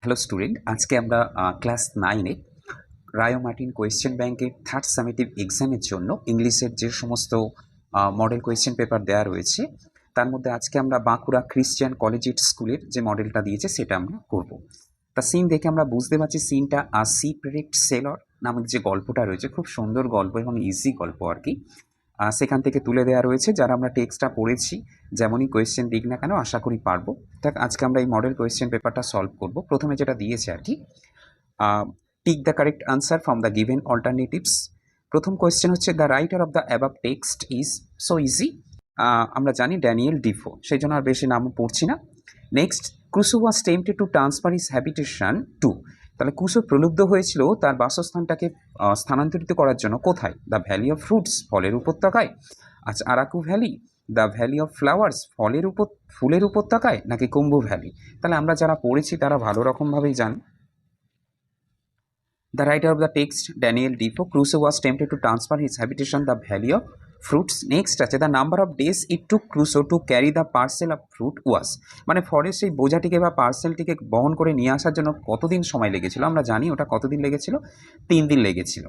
Hello student, আজকে আমরা class 9-এ Rayo Martin question ব্যাংকের থার্ড সামেটিভ এক্সামের জন্য ইংলিশের যে সমস্ত মডেল কোয়েশ্চেন পেপার দেওয়া রয়েছে তার মধ্যে আজকে আমরা বাঁকুড়া ক্রিশ্চিয়ান কলেজিয়েট স্কুলের যে মডেলটা দিয়েছে সেটা আমরা করব। তা সিন দেখে আমরা বুঝতে পারছি সিনটা সিক্রেট সেলর নামক যে গল্পটা রয়েছে খুব সুন্দর গল্প এবং ইজি গল্প আর কি, সেখান থেকে তুলে দেওয়া রয়েছে। যারা আমরা টেক্সটটা পড়েছি যেমনই কোয়েশ্চেন দিক না কেন আশা করি পারবো। দেখ আজকে আমরা এই মডেল কোয়েশ্চেন পেপারটা সলভ করব। প্রথমে যেটা দিয়েছে আর কি, tick the correct answer from the given alternatives. প্রথম কোয়েশ্চেন হচ্ছে the writer of the above text is so easy. আমরা জানি ড্যানিয়েল ডিফো, সেই জন্য আর বেশি নাম পড়ছি না। Next, Crusoe was tempted to transfer his habitation to. তাহলে ক্রুসো প্রলুব্ধ হয়েছিল তার বাসস্থানটাকে স্থানান্তরিত করার জন্য কোথায়? দ্য ভ্যালি অফ ফ্রুটস, ফলের উপত্যকায়। আচ্ছা, Araku valley, the valley of flowers, ফুলের উপত্যকায়, নাকি কুম্ভু ভ্যালি? তাহলে আমরা যারা পড়েছি তারা ভালো রকমভাবেই জানি। The writer of the text, Daniel Defoe, Crusoe was tempted to transfer his habitation, the Valley of Fruits. Next আছে the number of days it took Crusoe to carry the parcel of fruit was, মানে ফরের সেই বোঝাটিকে বা পার্সেলটিকে বহন করে নিয়ে আসার জন্য কতদিন সময় লেগেছিল? আমরা জানি ওটা কতদিন লেগেছিল, 3 দিন লেগেছিল।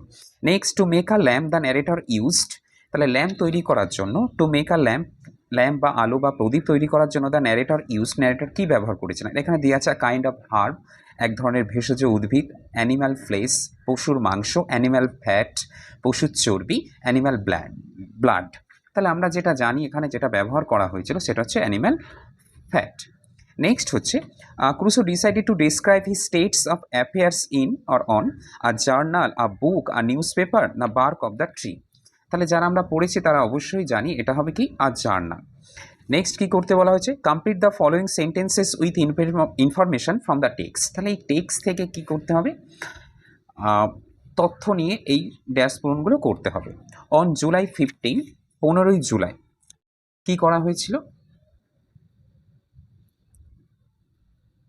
Next, to make a lamp the narrator used. তাহলে ল্যাম্প তৈরি করার জন্য, টু মেক আ ল্যাম্প বা আলো বা প্রদীপ তৈরি করার জন্য দ্য ন্যারেটর ন্যারেটর কী ব্যবহার করেছিলেন? এখানে দেওয়া আছে কাইন্ড অফ হার্ব, এক ধরনের ভেষজ উদ্ভিদ, অ্যানিম্যাল ফ্লেশ, পশুর মাংস, অ্যানিম্যাল ফ্যাট, পশুর চর্বি, অ্যানিম্যাল ব্লাড। তাহলে আমরা যেটা জানি এখানে যেটা ব্যবহার করা হয়েছিল সেটা হচ্ছে অ্যানিম্যাল ফ্যাট। নেক্সট হচ্ছে Crusoe decided to describe his states of affairs in or on a journal, a book, a news paper, না বার্ক অফ দ্য ট্রি। তাহলে যারা আমরা পড়েছি তারা অবশ্যই জানি এটা হবে কি, আ জার্নাল। নেক্সট কি করতে বলা হয়েছে? Complete the following sentences with information from the text. তাহলে এই টেক্সট থেকে কি করতে হবে? তথ্য নিয়ে এই ড্যাশ পূরণগুলো করতে হবে। অন জুলাই 15, 15ই জুলাই কি করা হয়েছিল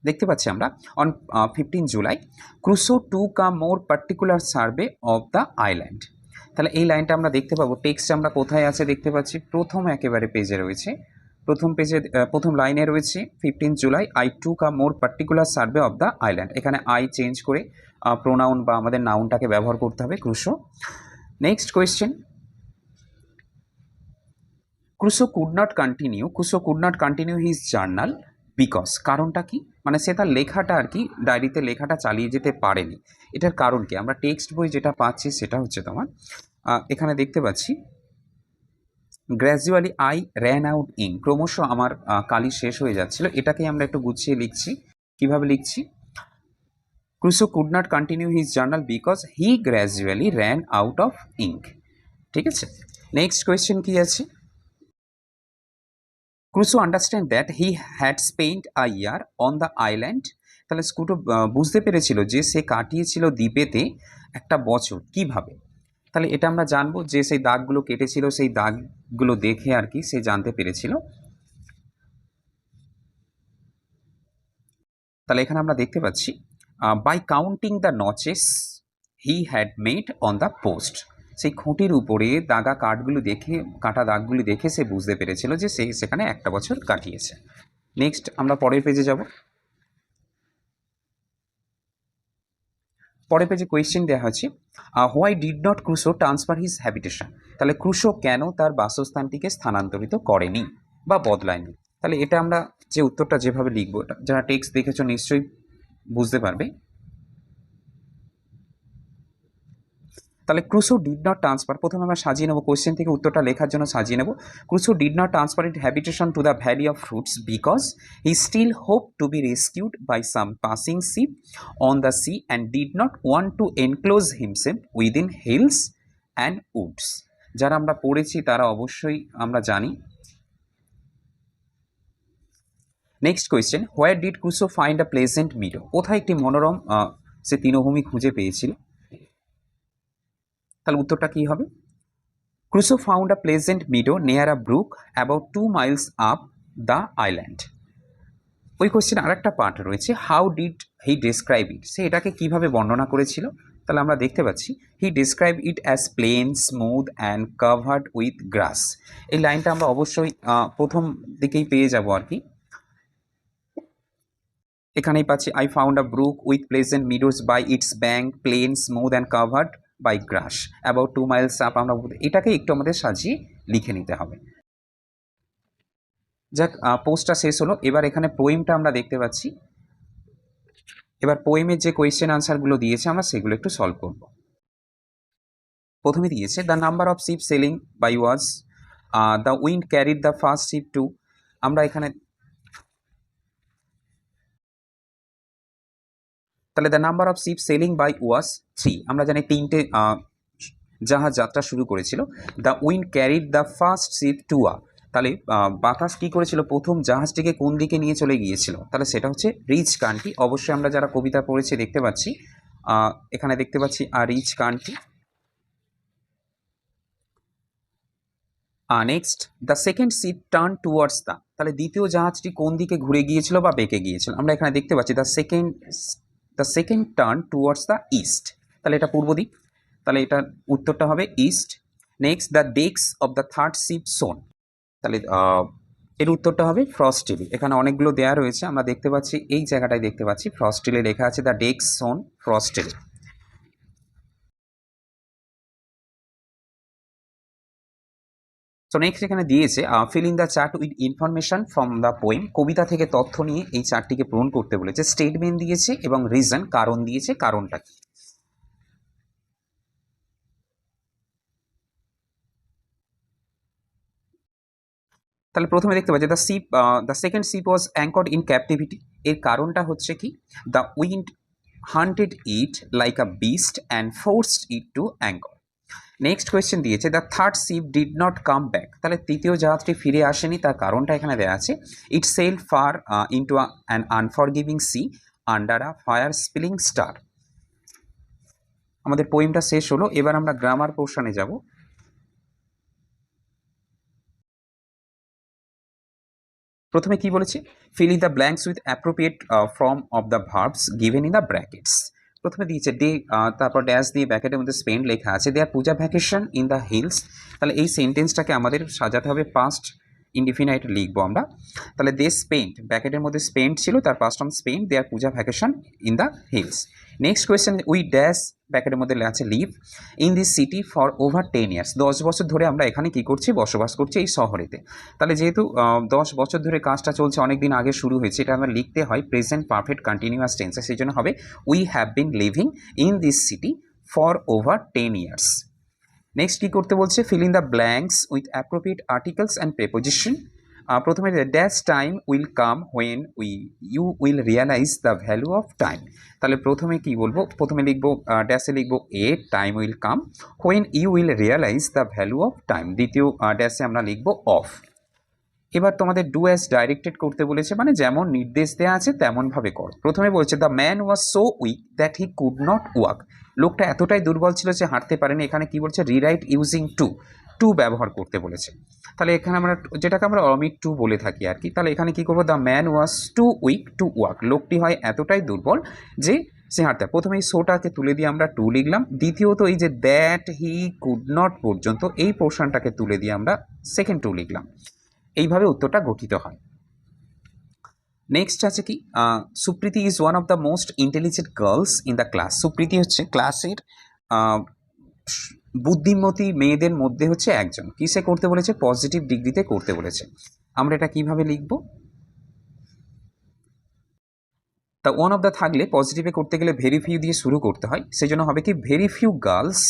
দেখতে পাচ্ছি আমরা। On 15 July Crusoe took a more particular survey of the island. তাহলে এই লাইনটা আমরা দেখতে পাবো, টেক্সট আমরা কোথায় আছে দেখতে পাচ্ছি, প্রথম একেবারে পেজে রয়েছে। প্রথম পেজে প্রথম লাইনে রয়েছে 15 July I took a more particular survey of the island. এখানে আই চেঞ্জ করে প্রোনাউন বা আমাদের নাউনটাকে ব্যবহার করতে হবে, Crusoe. Next question, Crusoe could not continue his journal because. কারণটা কি? মানে সে তার লেখাটা আর কি, ডায়েরিতে লেখাটা চালিয়ে যেতে পারেনি। এটার কারণ কি? আমরা টেক্সট বই যেটা পাচ্ছি সেটা হচ্ছে তোমার এখানে দেখতে পাচ্ছি gradually I ran out in, ক্রমশ আমার কালি শেষ হয়ে যাচ্ছিল। এটাকে আমরা একটু গুছিয়ে লিখছি। কিভাবে লিখছি? Crusoe could not continue his journal because he gradually ran out of ink. ঠিক আছে, নেক্সট কোয়েশ্চেন কি আছে? Crusoe understand that he had spent a year on the island. তাহলে স্কুটো বুঝতে পেরেছিল যে সে কাটিয়েছিল দ্বীপেতে একটা বছর। কিভাবে? তাহলে এটা আমরা জানবো যে সেই দাগগুলো কেটেছিল, সেই দাগগুলো দেখে আর কি সে জানতে পেরেছিল। তাহলে এখানে আমরা দেখতে পাচ্ছি by counting the notches he had made on the post. সেই খুঁটির উপরে দাগা কাটা দাগগুলি দেখে সে বুঝতে পেরেছিল যে সে সেখানে একটা বছর কাটিয়েছে। নেক্সট আমরা পরের পেজে যাব। পরের পেজে কোয়েশ্চেন দেওয়া হচ্ছে why did not Crusoe transfer his habitation. তাহলে ক্রুসো কেন তার বাসস্থানটিকে স্থানান্তরিত করেনি বা বদলায়নি? তাহলে এটা আমরা যে উত্তরটা যেভাবে লিখবো, যারা টেক্সট দেখেছো নিশ্চয়ই বুঝতে পারবে। তাহলে ক্রুসো ডিড নট ট্রান্সফার, প্রথমে আমরা সাজিয়ে নেবো কোয়েশ্চেন থেকে উত্তরটা লেখার জন্য সাজিয়ে নেব। Crusoe did not transfer it habitation to the valley of fruits because he still hope to be rescued by some passing ship on the sea and did not want to enclose himself within hills and woods. যারা আমরা পড়েছি তারা অবশ্যই আমরা জানি। Next question, where did Crusoe find a pleasant meadow. কোথায় একটি মনোরম সে তৃণভূমি খুঁজে পেয়েছিল? তাহলে উত্তরটা কী হবে? Crusoe found a pleasant meadow near a brook about 2 miles up the island. ওই কোয়েশ্চেন আরেকটা পার্ট রয়েছে, how did he describe it, সে এটাকে কীভাবে বর্ণনা করেছিল? তাহলে আমরা দেখতে পাচ্ছি he describe it as plain, smooth and covered with grass. এই লাইনটা আমরা অবশ্যই প্রথম দিকেই পেয়ে যাব আর কি। এখানেই পাচ্ছি I found a brook with pleasant meadows by its bank plain smooth and covered by grass about 2 miles up. আমরা এটাকে একটু আমাদের সাজিয়ে লিখে নিতে হবে। যাক, পোস্টটা শেষ হলো। এবার এখানে পোয়েমটা আমরা দেখতে পাচ্ছি। এবার পোয়েমের যে কোয়েশ্চেন আনসারগুলো দিয়েছে আমরা সেগুলো একটু সলভ করব। প্রথমে দিয়েছে the number of ship sailing by was the wind carried the first ship to. আমরা এখানে তাহলে the number of ship sailing by was 3। আমরা জানি 3টে জাহাজ যাত্রা শুরু করেছিল। The wind carried the first ship to তাহলে বাতাস কী করেছিল, প্রথম জাহাজটিকে কোন দিকে নিয়ে চলে গিয়েছিল, তাহলে সেটা হচ্ছে রিচ কান্ট্রি। অবশ্যই আমরা যারা কবিতা পড়েছি দেখতে পাচ্ছি, এখানে দেখতে পাচ্ছি আর rich country. Next the second ship turn towards the, তাহলে দ্বিতীয় জাহাজটি কোন দিকে ঘুরে গিয়েছিল বা বেঁকে গিয়েছিল, আমরা এখানে দেখতে পাচ্ছি the second turn towards the east, তাহলে এটা পূর্ব দিক, তাহলে এটার উত্তরটা হবে east. Next the decks of the third ship shone, তাহলে এর উত্তরটা হবে ফ্রস্টিলি। এখানে অনেকগুলো দেয়া রয়েছে, আমরা দেখতে পাচ্ছি এই জায়গাটায় দেখতে পাচ্ছি ফ্রস্টিলি লেখা আছে, the decks shone frostily. So next এখানে দিয়েছে fill in the chart with information from the poem, কবিতা থেকে তথ্য নিয়ে এই চার্টটিকে পূরণ করতে বলেছে। স্টেটমেন্ট দিয়েছে এবং রিজন কারণ দিয়েছে, কারণটা কি। তাহলে প্রথমে দেখতে পাচ্ছি the second ship was anchored in captivity, এর কারণটা হচ্ছে কি, the wind hunted it like a beast and forced it to anchor. Next question দিয়েছে the third ship did not come back, তাহলে তৃতীয় জাহাজটি ফিরে আসেনি, তার কারণটা এখানে দেওয়া আছে। It sailed far into an unforgiving sea under a fire spilling star. আমাদের পোয়েমটা শেষ হলো, এবার আমরা গ্রামার পোর্শনে যাব। প্রথমে কি বলেছে, feel in the blanks with appropriate form of the verbs given in the brackets. প্রথমে দিয়েছে ডে, তারপর ড্যাশ দিয়ে ব্র্যাকেটের মধ্যে স্পেন্ড লেখা আছে, দেয়ার puja vacation in the hills. তাহলে এই সেন্টেন্সটাকে আমাদের সাজাতে হবে পাস্ট ইনডিফিনাইট লিখবো আমরা। তাহলে দে স্পেন্ড, ব্র্যাকেটের মধ্যে স্পেন্ড ছিল, তার past form spend, their puja vacation in the hills. Next question, we dash ব্র্যাকেটের মধ্যে আছে live in this city for over 10 years, 10 বছর ধরে আমরা এখানে কি করছি, বসবাস করছি এই শহরেতে। তাহলে যেহেতু 10 বছর ধরে কাজটা চলছে, অনেক দিন আগে শুরু হয়েছে, এটা আমরা লিখতে হয় প্রেজেন্ট পারফেক্ট কন্টিনিউয়াস টেন্সে, সেই জন্য হবে we have been living in this city for over 10 years। Next কী করতে বলছে, fill in the blanks with appropriate articles and preposition. প্রথমে dash time will come when you will realise the value of time. তাহলে প্রথমে কি বলবো, প্রথমে লিখবো ড্যাশে লিখবো a, time will come when you will realise the value of time, দ্বিতীয় ড্যাশে আমরা লিখবো অফ। এবার তোমাদের ডু অ্যাজ ডাইরেক্টেড করতে বলেছে, মানে যেমন নির্দেশ দেওয়া আছে তেমনভাবে কর। প্রথমে বলছে the man was so weak that he could not walk, লোকটা এতটাই দুর্বল ছিল যে হাঁটতে পারেনি। এখানে কি বলছে, রিরাইট ইউজিং টু ব্যবহার করতে বলেছে। তাহলে এখানে আমরা যেটাকে আমরা অমিট টু বলে থাকি আর কি, তাহলে এখানে কি করবো, the man was too weak to walk, লোকটি হয় এতটাই দুর্বল যে সে হাঁটতে। প্রথমে এই সোটাকে তুলে দিয়ে আমরা টু লিখলাম, দ্বিতীয়ত এই যে দ্যাট হি কুড নট পর্যন্ত এই পোর্শনটাকে তুলে দিয়ে আমরা সেকেন্ড টু লিখলাম। এইভাবে উত্তরটা গঠিত হয়। নেক্সট আছে কি, Supriti is one of the most intelligent girls in the class. Supriti হচ্ছে ক্লাসের বুদ্ধিমতী মেয়েদের মধ্যে হচ্ছে একজন। কিসে করতে বলেছে, পজিটিভ ডিগ্রিতে করতে বলেছে। আমরা এটা কিভাবে লিখব, তা ওয়ান অফ দ্য থাকলে পজিটিভে করতে গেলে ভেরি ফিউ দিয়ে শুরু করতে হয়, সেই জন্য হবে কি, very few girls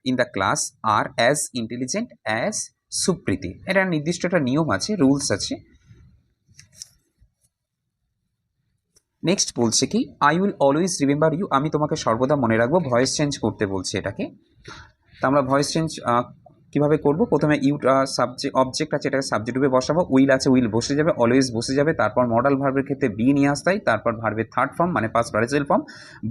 in the class are as intelligent as Supriti. এটা নির্দিষ্ট একটা নিয়ম আছে, রুলস আছে। নেক্সট বলছে কি, I will always remember you, আমি তোমাকে সর্বদা মনে রাখবো। ভয়েস চেঞ্জ করতে বলছে এটাকে। তা আমরা ভয়েস চেঞ্জ কীভাবে করব, প্রথমে ইউটা অবজেক্ট আছে, এটাকে সাবজেক্ট রূপে বসাবো, উইল আছে, উইল বসে যাবে, অলওয়েজ বসে যাবে, তারপর মডাল ভার্বের ক্ষেত্রে বি নিয়ে আসতে হয়, তারপর ভার্বের থার্ড ফর্ম মানে পাস্ট পার্টিসিপেল ফর্ম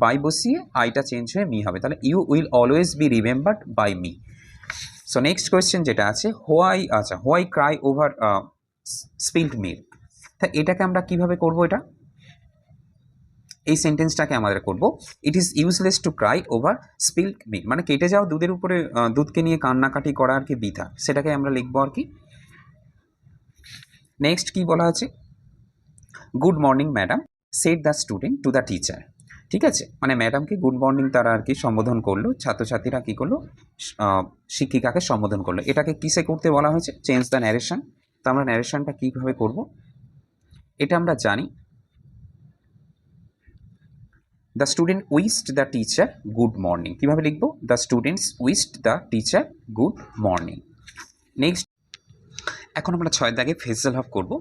বাই বসিয়ে আইটা চেঞ্জ হয়ে মি হবে। তাহলে you will always be remembered by me. So next question যেটা আছে, why cry over spilled milk. তা এটাকে আমরা কিভাবে করব, এটা এই সেন্টেন্সটাকে আমাদের করব, it is useless to cry over spilled milk, মানে কেটে যাওয়া দুধের উপরে দুধকে নিয়ে কান্নাকাটি করা আর কি বৃথা, সেটাকে আমরা লিখবো আর কি। নেক্সট কি বলা আছে, good morning madam. Said the student to the teacher. ঠিক আছে, মানে ম্যাডামকে গুড মর্নিং তারা আর কি সম্বোধন করলো, ছাত্রছাত্রীরা কী করলো, শিক্ষিকাকে সম্বোধন করলো। এটাকে কিসে করতে বলা হয়েছে? Change the narration. তো আমরা ন্যারেশনটা কীভাবে করব এটা আমরা জানি। The student wished the teacher good morning. কীভাবে লিখব? The students wished the teacher good morning. Next, এখন আমরা 6 দাগে ফ্রেজাল ভার্ব করব।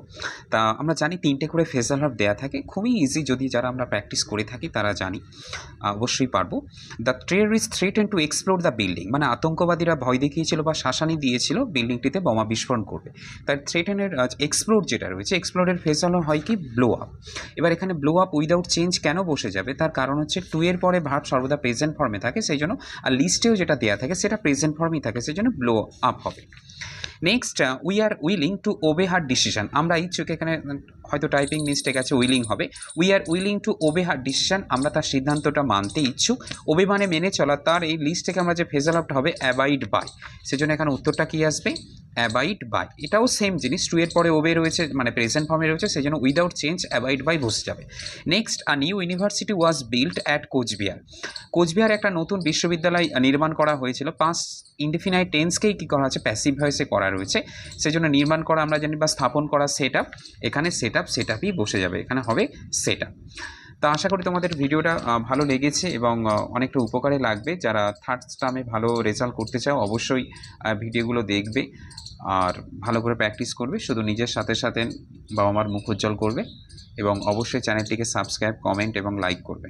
তা আমরা জানি 3টে করে ফ্রেজাল ভার্ব দেওয়া থাকে, খুবই ইজি, যদি যারা আমরা প্র্যাকটিস করে থাকি তারা জানি, অবশ্যই পারবো। The terrorist threaten to explore the building, মানে আতঙ্কবাদীরা ভয় দেখিয়েছিল বা শাসানি দিয়েছিল বিল্ডিংটিতে বোমা বিস্ফোরণ করবে। তার থ্রেটেনের এক্সপ্লোর যেটা রয়েছে, এক্সপ্লোরের ফ্রেজাল হয় কি? Blow up. এবার এখানে ব্লো আপ উইদাউট চেঞ্জ কেন বসে যাবে? তার কারণ হচ্ছে টু এর পরে ভার্ব সর্বদা প্রেজেন্ট ফর্মে থাকে, সেই জন্য, আর লিস্টেও যেটা দেওয়া থাকে সেটা প্রেজেন্ট ফর্মেই থাকে, সেই জন্য ব্লো আপ হবে। Next, we are willing to ওবে her decision. আমরা ইচ্ছুক, এখানে হয়তো টাইপিং মিস্টেক আছে, উইলিং হবে। We are willing to ওবে her decision, আমরা তার সিদ্ধান্তটা মানতে ইচ্ছুক। ওবে মানে মেনে চলা, তার এই লিস্ট থেকে আমরা যে ফ্রেজাল ভার্বটা হবে অ্যাবাইড বাই, সেজন্য এখানে উত্তরটা কী আসবে? Abide by. এটাও সেম জিনিস, টু এর পরে ওবে রয়েছে, মানে প্রেজেন্ট ফর্মে রয়েছে, সেই জন্য উইদাউট চেঞ্জ অ্যাবাইড বাই বসে যাবে। Next, a new university was built at Coochbehar. Coochbehar একটা নতুন বিশ্ববিদ্যালয় নির্মাণ করা হয়েছিল। পাস্ট ইনডিফিনাইট টেন্সকেই কী করা আছে? প্যাসিভ ভয়েসে করা রয়েছে, সেই জন্য নির্মাণ করা আমরা জানি, বা স্থাপন করা সেট আপ, এখানে সেট আপই বসে যাবে, এখানে হবে সেট আপ। তা আশা করি তোমাদের ভিডিওটা ভালো লেগেছে এবং অনেকটা উপকারে লাগবে। যারা থার্ড টার্মে ভালো রেজাল্ট করতে চাও অবশ্যই ভিডিওগুলো দেখবে আর ভালো করে প্র্যাকটিস করবে। শুধু নিজের সাথে সাথে বাবা মার মুখ উজ্জ্বল করবে এবং অবশ্যই চ্যানেলটিকে সাবস্ক্রাইব, কমেন্ট এবং লাইক করবে।